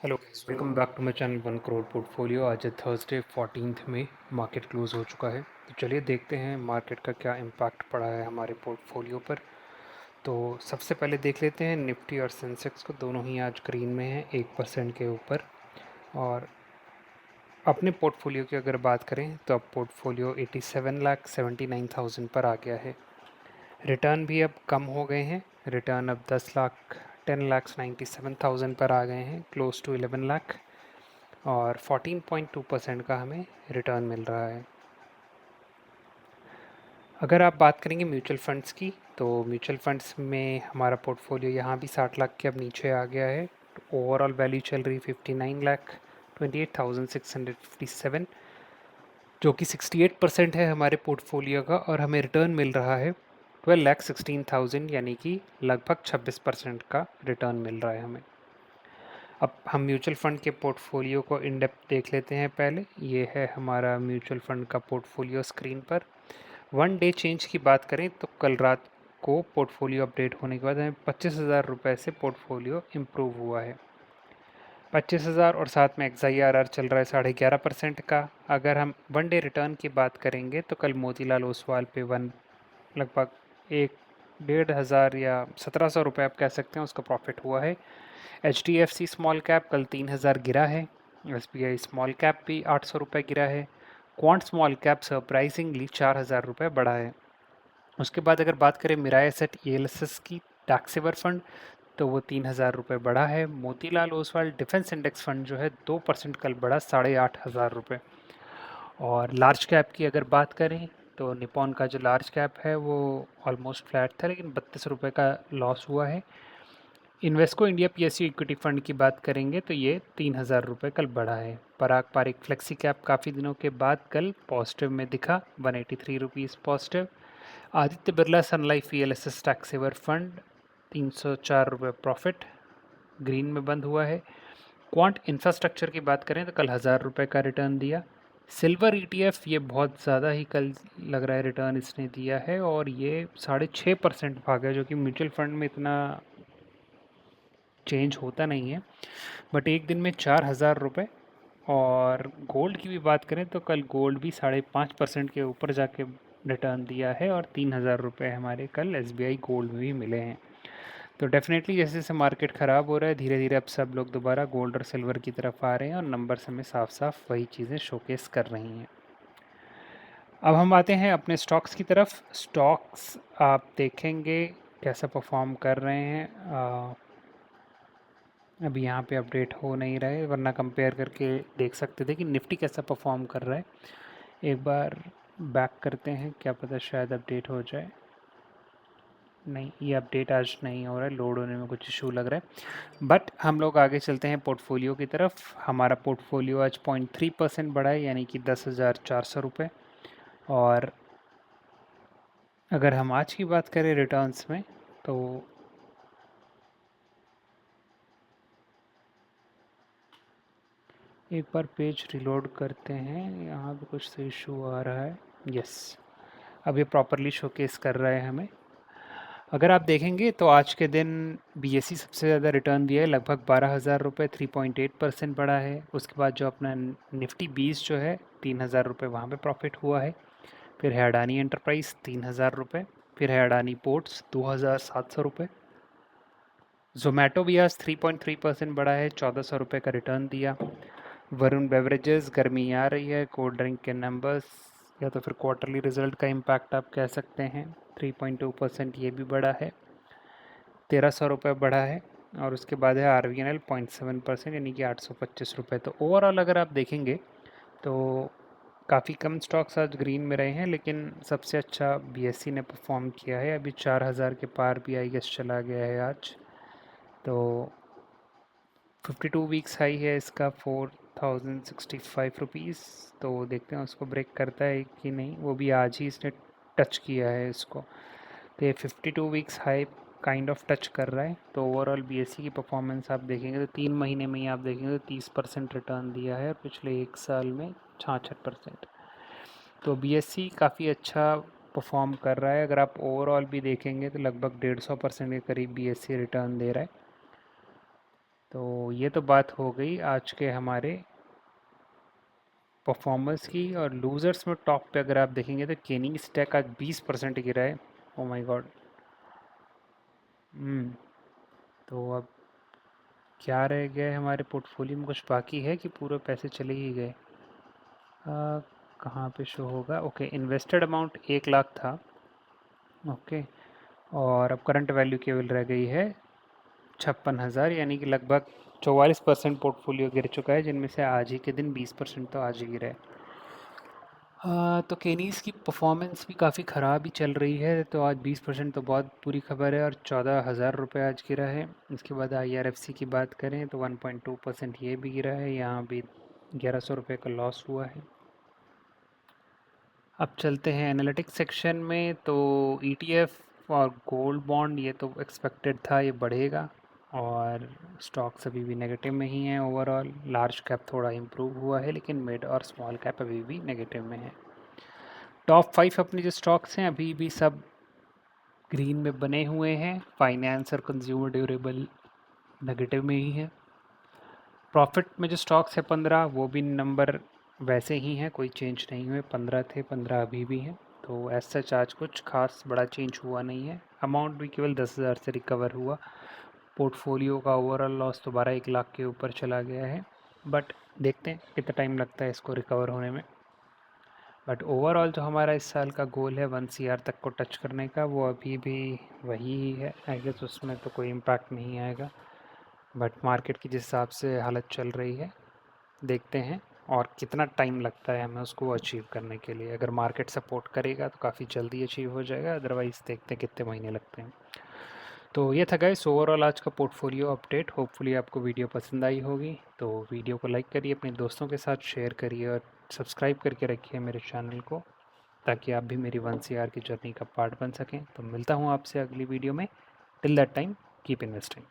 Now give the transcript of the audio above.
Hello guys, welcome back to my channel 1 crore portfolio. आज है Thursday 14 मई। Market close हो चुका है, तो चलिए देखते हैं मार्केट का क्या इम्पैक्ट पड़ा है हमारे पोर्टफोलियो पर। तो सबसे पहले देख लेते हैं निफ्टी और सेंसेक्स को, दोनों ही आज ग्रीन में हैं 1% के ऊपर। और अपने पोर्टफोलियो की अगर बात करें तो अब पोर्टफोलियो 87,79,000 पर आ गया है। रिटर्न भी अब कम हो गए हैं। रिटर्न अब 10,97,000 पर आ गए हैं, क्लोज टू 11 लाख। और 14.2% का हमें रिटर्न मिल रहा है। अगर आप बात करेंगे म्यूचुअल फंड्स की, तो म्यूचुअल फंड्स में हमारा पोर्टफोलियो यहाँ भी 60 लाख के अब नीचे आ गया है। ओवरऑल वैल्यू चल रही 59,28,657, जो कि 68% है हमारे पोर्टफोलियो का। और हमें रिटर्न मिल रहा है 12,16,000, यानी कि लगभग 26% का रिटर्न मिल रहा है हमें। अब हम म्यूचुअल फ़ंड के पोर्टफोलियो को इन डेप्थ देख लेते हैं। पहले ये है हमारा म्यूचुअल फ़ंड का पोर्टफोलियो स्क्रीन पर। वन डे चेंज की बात करें तो कल रात को पोर्टफोलियो अपडेट होने के बाद हमें 25,000 रुपये से पोर्टफोलियो इम्प्रूव हुआ है। 25,000 और साथ में XIRR चल रहा है 11.5% का। अगर हम वन डे रिटर्न की बात करेंगे तो कल मोतीलाल ओसवाल पे लगभग 1,500 या 1,700 रुपये आप कह सकते हैं उसका प्रॉफिट हुआ है। HDFC स्मॉल कैप कल 3,000 गिरा है। SBI स्मॉल कैप भी 800 रुपये गिरा है। क्वांट स्मॉल कैप सरप्राइजिंगली 4,000 रुपये बढ़ा है। उसके बाद अगर बात करें मिराई एसेट ELSS की टैक्स सेवर फंड, तो वो 3,000 रुपये बढ़ा है। Motilal Oswal defence index fund जो है 2% कल बढ़ा, 8,500 रुपये। और लार्ज कैप की अगर बात करें तो निपॉन का जो लार्ज कैप है वो ऑलमोस्ट फ्लैट था, लेकिन 32 रुपये का लॉस हुआ है। Invesco India PSU equity fund की बात करेंगे तो ये 3,000 रुपये कल बढ़ा है। पराग पारिक फ्लेक्सी कैप काफ़ी दिनों के बाद कल पॉजिटिव में दिखा, 183 rupees positive. Aditya Birla sun life ELSS tax saver fund 304 रुपये प्रॉफिट, ग्रीन में बंद हुआ है। क्वांट इंफ्रास्ट्रक्चर की बात करें तो कल 1,000 रुपये का रिटर्न दिया। सिल्वर ETF ये बहुत ज़्यादा ही कल लग रहा है रिटर्न इसने दिया है, और ये 6.5% भागा, जो कि म्यूचुअल फंड में इतना चेंज होता नहीं है। बट एक दिन में 4,000 रुपये। और गोल्ड की भी बात करें तो कल गोल्ड भी 5.5% के ऊपर जाके रिटर्न दिया है, और 3,000 रुपये हमारे कल SBI गोल्ड में भी मिले हैं। तो डेफिनेटली जैसे जैसे मार्केट ख़राब हो रहा है, धीरे धीरे अब सब लोग दोबारा गोल्ड और सिल्वर की तरफ आ रहे हैं, और नंबर्स हमें साफ साफ वही चीज़ें शोकेस कर रही हैं। अब हम आते हैं अपने स्टॉक्स की तरफ। स्टॉक्स आप देखेंगे कैसा परफॉर्म कर रहे हैं। अभी यहाँ पे अपडेट हो नहीं रहा है, वरना कंपेयर करके देख सकते थे कि निफ्टी कैसा परफॉर्म कर रहा है। एक बार बैक करते हैं, क्या पता शायद अपडेट हो जाए। नहीं, ये अपडेट आज नहीं हो रहा है, लोड होने में कुछ इशू लग रहा है। बट हम लोग आगे चलते हैं पोर्टफोलियो की तरफ। हमारा पोर्टफोलियो आज 0.3% बढ़ा है, यानी कि 10,400 रुपये। और अगर हम आज की बात करें रिटर्न्स में, तो एक बार पेज रिलोड करते हैं, यहाँ पे कुछ तो इशू आ रहा है। यस, अब ये प्रॉपरली शोकेस कर रहा है हमें। अगर आप देखेंगे तो आज के दिन BSE सबसे ज़्यादा रिटर्न दिया है, लगभग 12,000 रुपये, 3.8% बढ़ा है। उसके बाद जो अपना निफ्टी 20 जो है 3,000 रुपये, वहाँ पे प्रॉफिट हुआ है। फिर है अडानी एंटरप्राइज 3,000 रुपये। फिर है अडानी पोर्ट्स 2,700 रुपये। जोमेटो भी आज 3.3% बढ़ा है, 1,400 रुपये का रिटर्न दिया। वरुण बेवरेजेस, गर्मी आ रही है, कोल्ड ड्रिंक के नंबर्स या तो फिर क्वार्टरली रिजल्ट का इम्पैक्ट आप कह सकते हैं, 3.2% ये भी बढ़ा है, 1,300 रुपये बढ़ा है। और उसके बाद है RVNL 0.7%, यानी कि 825 रुपये। तो ओवरऑल अगर आप देखेंगे तो काफ़ी कम स्टॉक्स आज ग्रीन में रहे हैं, लेकिन सबसे अच्छा BSE ने परफॉर्म किया है। अभी 4,000 के पार भी आई गेस चला गया है आज। तो 52 वीक्स हाई है इसका 4,065 रुपीज़। तो देखते हैं उसको ब्रेक करता है कि नहीं, वो भी आज ही इसने टच किया है इसको। तो ये 52 weeks high kind of touch कर रहा है। तो ओवरऑल BSE की परफॉर्मेंस आप देखेंगे तो 3 महीने में ही आप देखेंगे तो 30% रिटर्न दिया है, और पिछले एक साल में 66%। तो BSE काफ़ी अच्छा परफॉर्म कर रहा है। अगर आप ओवरऑल भी देखेंगे तो लगभग 150% के करीब BSE रिटर्न दे रहा है। तो ये तो बात हो गई आज के हमारे परफॉर्मर्स की। और लूज़र्स में टॉप पे अगर आप देखेंगे तो केनी स्टैक आज 20% गिरा है। Oh my God. तो अब क्या रह गया है हमारे पोर्टफोलियो में, कुछ बाकी है कि पूरे पैसे चले ही गए? कहाँ पे शो होगा? ओके, इन्वेस्टेड अमाउंट 1 लाख था। ओके, और अब करंट वैल्यू केवल रह गई है 56,000, यानी कि लगभग 44% पोर्टफोलियो गिर चुका है, जिनमें से आज ही के दिन 20% तो आज ही गिरा है। हाँ, तो केनीज की परफॉर्मेंस भी काफ़ी ख़राब ही चल रही है। तो आज 20% तो बहुत बुरी खबर है, और 14,000 रुपये आज गिरा है। इसके बाद IRFC की बात करें तो 1.2% ये भी गिरा है, यहाँ भी 1100 रुपये का लॉस हुआ है। अब चलते हैं एनालिटिक्स सेक्शन में। तो ETF और गोल्ड बॉन्ड, ये तो एक्सपेक्टेड था ये बढ़ेगा, और स्टॉक्स अभी भी नेगेटिव में ही हैं ओवरऑल। लार्ज कैप थोड़ा इम्प्रूव हुआ है, लेकिन मिड और स्मॉल कैप अभी भी नेगेटिव में है। टॉप 5 अपने जो स्टॉक्स हैं अभी भी सब ग्रीन में बने हुए हैं। फाइनेंस और कंज्यूमर ड्यूरेबल नेगेटिव में ही है। प्रॉफिट में जो स्टॉक्स है 15, वो भी नंबर वैसे ही हैं, कोई चेंज नहीं हुए। 15 थे, 15 अभी भी हैं। तो एज सच आज कुछ खास बड़ा चेंज हुआ नहीं है। अमाउंट भी केवल 10,000 से रिकवर हुआ। पोर्टफोलियो का ओवरऑल लॉस दोबारा 1 लाख के ऊपर चला गया है, बट देखते हैं कितना टाइम लगता है इसको रिकवर होने में। बट ओवरऑल जो हमारा इस साल का गोल है 1 CR तक को टच करने का, वो अभी भी वही ही है। आई गेस उसमें तो कोई इम्पैक्ट नहीं आएगा। बट मार्केट की जिस हिसाब से हालत चल रही है, देखते हैं और कितना टाइम लगता है हमें उसको अचीव करने के लिए। अगर मार्केट सपोर्ट करेगा तो काफ़ी जल्दी अचीव हो जाएगा, अदरवाइज़ देखते हैं कितने महीने लगते हैं। तो ये था गाइस ओवरऑल आज का पोर्टफोलियो अपडेट। होपफुली आपको वीडियो पसंद आई होगी। तो वीडियो को लाइक करिए, अपने दोस्तों के साथ शेयर करिए, और सब्सक्राइब करके रखिए मेरे चैनल को, ताकि आप भी मेरी 1 CR की जर्नी का पार्ट बन सकें। तो मिलता हूँ आपसे अगली वीडियो में। Till that time, keep investing.